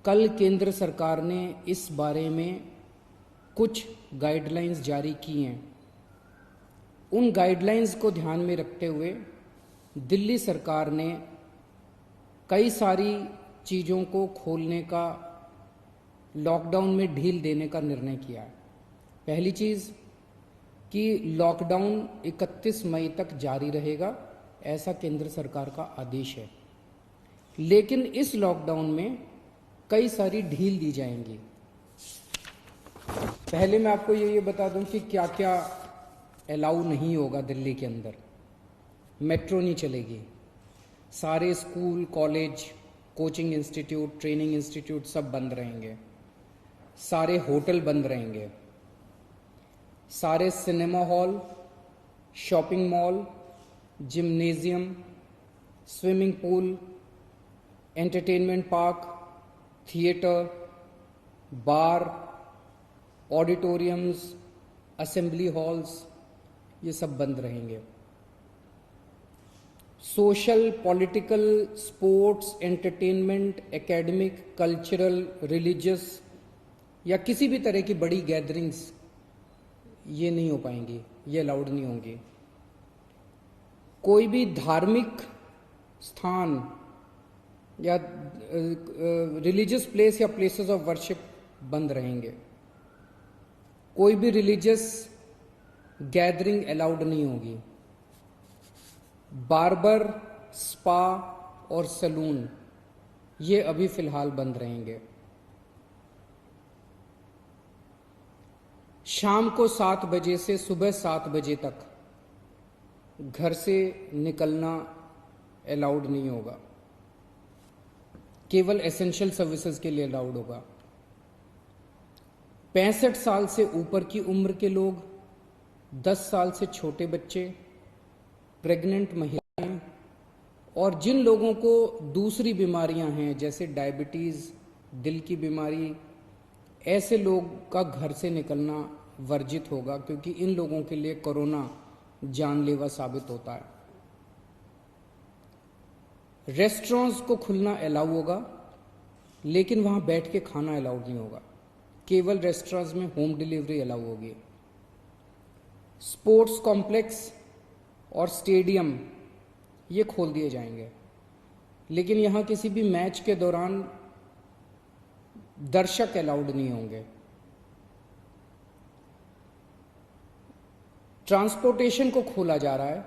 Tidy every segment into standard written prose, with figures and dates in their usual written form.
कल केंद्र सरकार ने इस बारे में कुछ गाइडलाइंस जारी की हैं। उन गाइडलाइंस को ध्यान में रखते हुए दिल्ली सरकार ने कई सारी चीज़ों को खोलने का, लॉकडाउन में ढील देने का निर्णय किया है। पहली चीज़ कि लॉकडाउन 31 मई तक जारी रहेगा, ऐसा केंद्र सरकार का आदेश है। लेकिन इस लॉकडाउन में कई सारी ढील दी जाएंगी। पहले मैं आपको ये बता दूं कि क्या क्या अलाउ नहीं होगा दिल्ली के अंदर। मेट्रो नहीं चलेगी, सारे school, college, coaching institute, training institute सब बंद रहेंगे, सारे होटल बंद रहेंगे, सारे cinema hall, shopping mall, gymnasium, swimming pool, entertainment park, theatre, bar, auditoriums, assembly halls, ये सब बंद रहेंगे। Social, political, sports, entertainment, academic, cultural, religious या किसी भी तरह की बड़ी गैदरिंग्स ये नहीं हो पाएंगी, ये अलाउड नहीं होंगी। कोई भी धार्मिक स्थान या रिलीजियस प्लेस या प्लेसेस ऑफ वर्शिप बंद रहेंगे। कोई भी रिलीजियस गैदरिंग अलाउड नहीं होगी। बार्बर, स्पा और सैलून ये अभी फिलहाल बंद रहेंगे। शाम को 7 बजे से सुबह 7 बजे तक घर से निकलना अलाउड नहीं होगा, केवल एसेंशियल सर्विसेज के लिए अलाउड होगा। 65 साल से ऊपर की उम्र के लोग, 10 साल से छोटे बच्चे, प्रेग्नेंट महिलाएं और जिन लोगों को दूसरी बीमारियां हैं जैसे डायबिटीज़, दिल की बीमारी, ऐसे लोग का घर से निकलना वर्जित होगा, क्योंकि इन लोगों के लिए कोरोना जानलेवा साबित होता है। रेस्टोरेंट्स को खुलना अलाउ होगा, लेकिन वहां बैठ के खाना अलाउड नहीं होगा, केवल रेस्टोरेंट्स में होम डिलीवरी अलाउ होगी। स्पोर्ट्स कॉम्प्लेक्स और स्टेडियम ये खोल दिए जाएंगे, लेकिन यहां किसी भी मैच के दौरान दर्शक अलाउड नहीं होंगे। ट्रांसपोर्टेशन को खोला जा रहा है,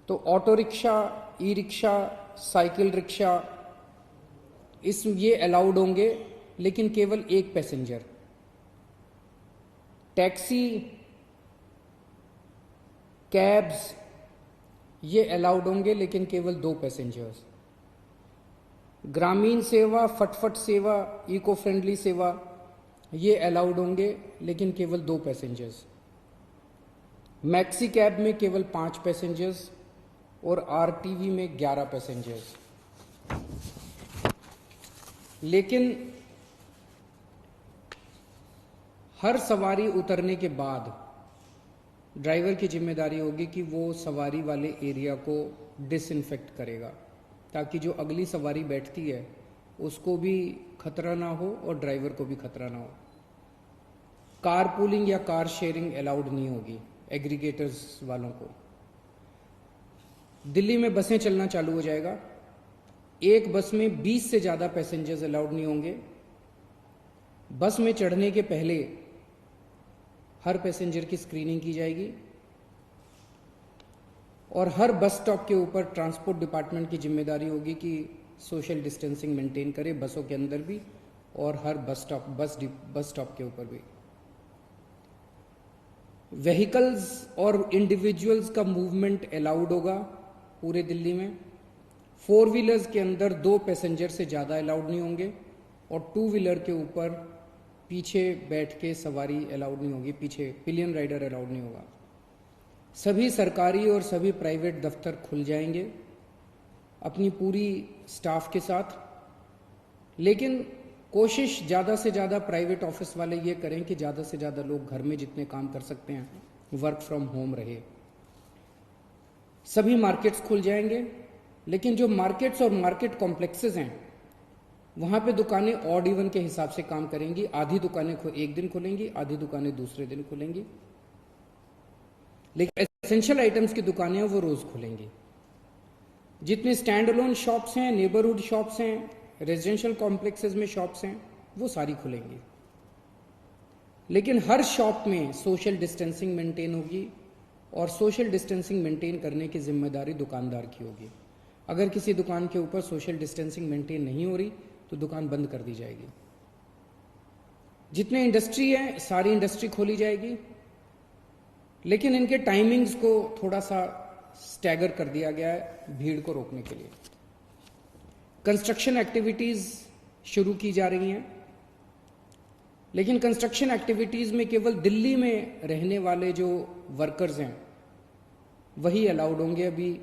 तो auto rickshaw, e rickshaw, cycle rickshaw ये अलाउड होंगे, लेकिन केवल एक पैसेंजर। टैक्सी, कैब्स ये अलाउड होंगे, लेकिन केवल 2 पैसेंजर्स। ग्रामीण सेवा, फटफट सेवा, इको फ्रेंडली सेवा ये अलाउड होंगे, लेकिन केवल 2 पैसेंजर्स। मैक्सी कैब में केवल 5 पैसेंजर्स और आरटीवी में 11 पैसेंजर्स। लेकिन हर सवारी उतरने के बाद ड्राइवर की जिम्मेदारी होगी कि वो सवारी वाले एरिया को डिसइंफेक्ट करेगा, ताकि जो अगली सवारी बैठती है उसको भी खतरा ना हो और ड्राइवर को भी खतरा ना हो। कार पूलिंग या कार शेयरिंग अलाउड नहीं होगी एग्रीगेटर्स वालों को। दिल्ली में बसें चलना चालू हो जाएगा। एक बस में 20 से ज़्यादा पैसेंजर्स अलाउड नहीं होंगे। बस में चढ़ने के पहले हर पैसेंजर की स्क्रीनिंग की जाएगी और हर बस स्टॉप के ऊपर ट्रांसपोर्ट डिपार्टमेंट की जिम्मेदारी होगी कि सोशल डिस्टेंसिंग मेंटेन करे, बसों के अंदर भी और हर बस स्टॉप के ऊपर भी। व्हीकल्स और इंडिविजुअल्स का मूवमेंट अलाउड होगा पूरे दिल्ली में। 4 व्हीलर्स के अंदर 2 पैसेंजर से ज़्यादा अलाउड नहीं होंगे और 2 व्हीलर के ऊपर पीछे बैठ के सवारी अलाउड नहीं होगी, पीछे पिलियन राइडर अलाउड नहीं होगा। सभी सरकारी और सभी प्राइवेट दफ्तर खुल जाएंगे अपनी पूरी स्टाफ के साथ, लेकिन कोशिश ज़्यादा से ज़्यादा प्राइवेट ऑफिस वाले ये करें कि ज़्यादा से ज़्यादा लोग घर में जितने काम कर सकते हैं वर्क फ्रॉम होम रहे। सभी मार्केट्स खुल जाएंगे, लेकिन जो मार्केट्स और मार्केट कॉम्प्लेक्सेस हैं वहाँ पे दुकानें ऑड इवन के हिसाब से काम करेंगी। आधी दुकानें एक दिन खुलेंगी, आधी दुकानें दूसरे दिन खुलेंगी, लेकिन एसेंशियल आइटम्स की दुकानें वो रोज खुलेंगी। जितने स्टैंड अलोन शॉप्स हैं, नेबरहुड शॉप्स हैं, रेजिडेंशियल कॉम्प्लेक्सेस में शॉप्स हैं, वो सारी खुलेंगी, लेकिन हर शॉप में सोशल डिस्टेंसिंग मेंटेन होगी और सोशल डिस्टेंसिंग मेंटेन करने की जिम्मेदारी दुकानदार की होगी। अगर किसी दुकान के ऊपर सोशल डिस्टेंसिंग मेंटेन नहीं हो रही तो दुकान बंद कर दी जाएगी। जितने इंडस्ट्री है सारी इंडस्ट्री खोली जाएगी, लेकिन इनके टाइमिंग्स को थोड़ा सा स्टैगर कर दिया गया है भीड़ को रोकने के लिए। कंस्ट्रक्शन एक्टिविटीज शुरू की जा रही हैं, लेकिन कंस्ट्रक्शन एक्टिविटीज में केवल दिल्ली में रहने वाले जो वर्कर्स हैं वही अलाउड होंगे। अभी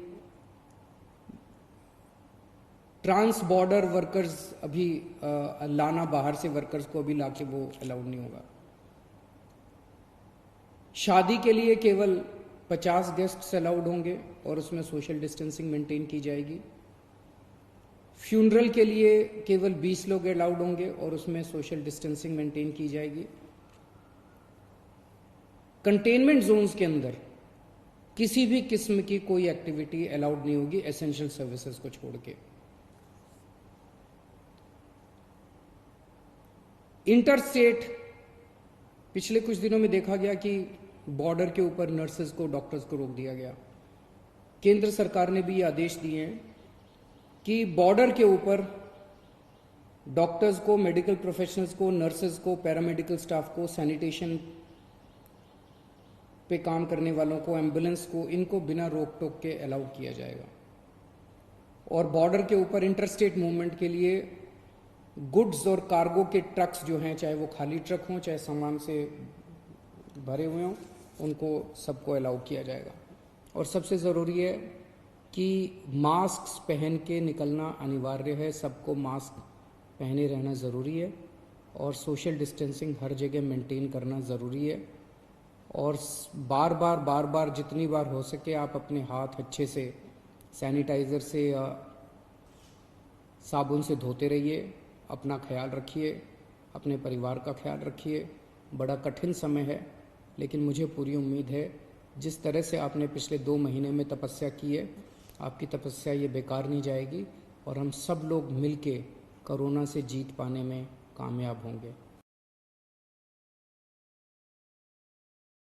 ट्रांस बॉर्डर वर्कर्स अभी लाना, बाहर से वर्कर्स को अभी लाके वो अलाउड नहीं होगा। शादी के लिए केवल 50 गेस्ट्स अलाउड होंगे और उसमें सोशल डिस्टेंसिंग मेंटेन की जाएगी। फ्यूनरल के लिए केवल 20 लोग अलाउड होंगे और उसमें सोशल डिस्टेंसिंग मेंटेन की जाएगी। कंटेनमेंट जोन्स के अंदर किसी भी किस्म की कोई एक्टिविटी अलाउड नहीं होगी एसेंशियल सर्विसेज को छोड़ के। इंटर स्टेट पिछले कुछ दिनों में देखा गया कि बॉर्डर के ऊपर नर्सेज को, डॉक्टर्स को रोक दिया गया। केंद्र सरकार ने भी ये आदेश दिए हैं कि बॉर्डर के ऊपर डॉक्टर्स को, मेडिकल प्रोफेशनल्स को, नर्सेज को, पैरामेडिकल स्टाफ को, सैनिटेशन पे काम करने वालों को, एम्बुलेंस को, इनको बिना रोक टोक के अलाउ किया जाएगा। और बॉर्डर के ऊपर इंटरस्टेट मूवमेंट के लिए गुड्स और कार्गो के ट्रक्स जो हैं, चाहे वो खाली ट्रक हों चाहे सामान से भरे हुए हों, उनको सबको अलाउ किया जाएगा। और सबसे ज़रूरी है कि मास्क पहन के निकलना अनिवार्य है, सबको मास्क पहने रहना ज़रूरी है और सोशल डिस्टेंसिंग हर जगह मेंटेन करना ज़रूरी है। और बार बार जितनी बार हो सके आप अपने हाथ अच्छे से सैनिटाइज़र से या साबुन से धोते रहिए। अपना ख्याल रखिए, अपने परिवार का ख्याल रखिए। बड़ा कठिन समय है, लेकिन मुझे पूरी उम्मीद है जिस तरह से आपने पिछले 2 महीने में तपस्या की है, आपकी तपस्या ये बेकार नहीं जाएगी और हम सब लोग मिलके कोरोना से जीत पाने में कामयाब होंगे।